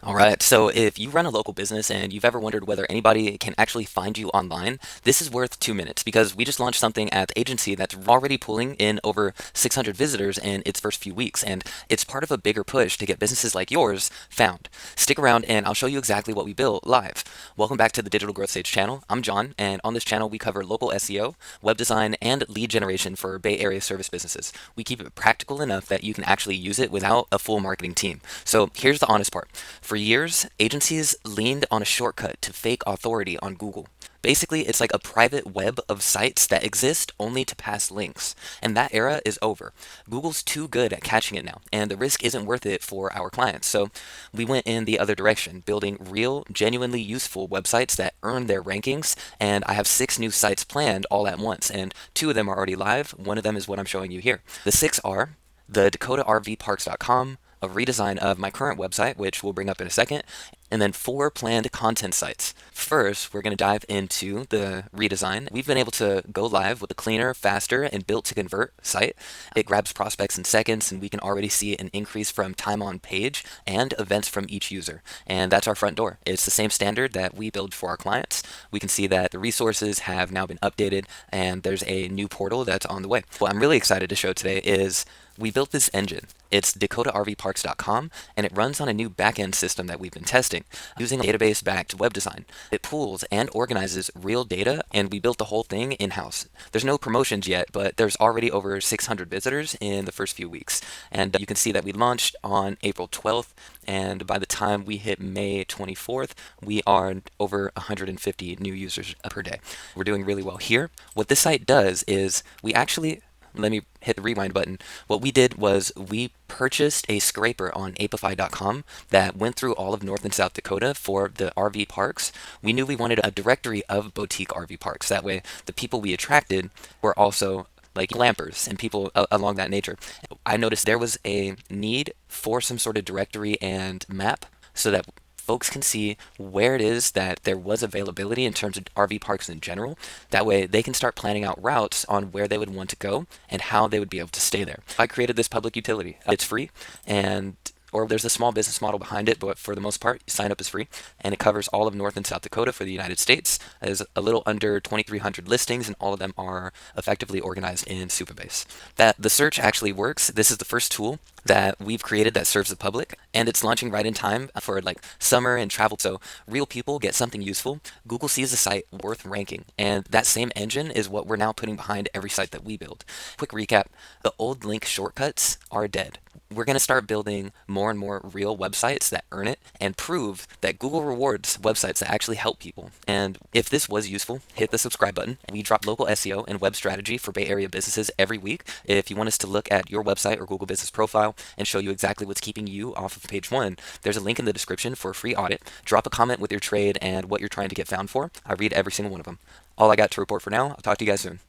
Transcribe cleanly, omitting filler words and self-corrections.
All right, so if you run a local business and you've ever wondered whether anybody can actually find you online, this is worth 2 minutes because we just launched something at the agency that's already pulling in over 600 visitors in its first few weeks, and it's part of a bigger push to get businesses like yours found. Stick around and I'll show you exactly what we built live. Welcome back to the Digital Growth Stage channel. I'm John, and on this channel we cover local SEO, web design, and lead generation for Bay Area service businesses. We keep it practical enough that you can actually use it without a full marketing team. So here's the honest part. For years, agencies leaned on a shortcut to fake authority on Google. Basically, it's like a private web of sites that exist only to pass links. And that era is over. Google's too good at catching it now, and the risk isn't worth it for our clients. So we went in the other direction, building real, genuinely useful websites that earn their rankings. And I have 6 new sites planned all at once, and 2 of them are already live. One of them is what I'm showing you here. The 6 are the DakotaRVParks.com, a redesign of my current website, which we'll bring up in a second, and then 4 planned content sites. First, we're going to dive into the redesign. We've been able to go live with a cleaner, faster, and built to convert site. It grabs prospects in seconds, and we can already see an increase from time on page and events from each user. And that's our front door. It's the same standard that we build for our clients. We can see that the resources have now been updated, and there's a new portal that's on the way. What I'm really excited to show today is we built this engine. It's DakotaRVParks.com, and it runs on a new backend system that we've been testing using a database-backed web design. It pools and organizes real data, and we built the whole thing in-house. There's no promotions yet, but there's already over 600 visitors in the first few weeks. And you can see that we launched on April 12th, and by the time we hit May 24th, we are over 150 new users per day. We're doing really well here. What this site does is we actually let me hit the rewind button. What we did was we purchased a scraper on apify.com that went through all of North and South Dakota for the RV parks. We knew we wanted a directory of boutique RV parks. That way, the people we attracted were also like glampers and people along that nature. I noticed there was a need for some sort of directory and map so that folks can see where it is that there was availability in terms of RV parks in general. That way they can start planning out routes on where they would want to go and how they would be able to stay there. I created this public utility. It's free, and or there's a small business model behind it, but for the most part, sign up is free, and it covers all of North and South Dakota for the United States. There's a little under 2,300 listings, and all of them are effectively organized in Supabase. That the search actually works. This is the first tool that we've created that serves the public, and it's launching right in time for like summer and travel. So real people get something useful. Google sees the site worth ranking, and that same engine is what we're now putting behind every site that we build. Quick recap: the old link shortcuts are dead. We're going to start building more and more real websites that earn it and prove that Google rewards websites that actually help people. And if this was useful, hit the subscribe button. We drop local SEO and web strategy for Bay Area businesses every week. If you want us to look at your website or Google Business Profile and show you exactly what's keeping you off of page 1, there's a link in the description for a free audit. Drop a comment with your trade and what you're trying to get found for. I read every single one of them. All I got to report for now. I'll talk to you guys soon.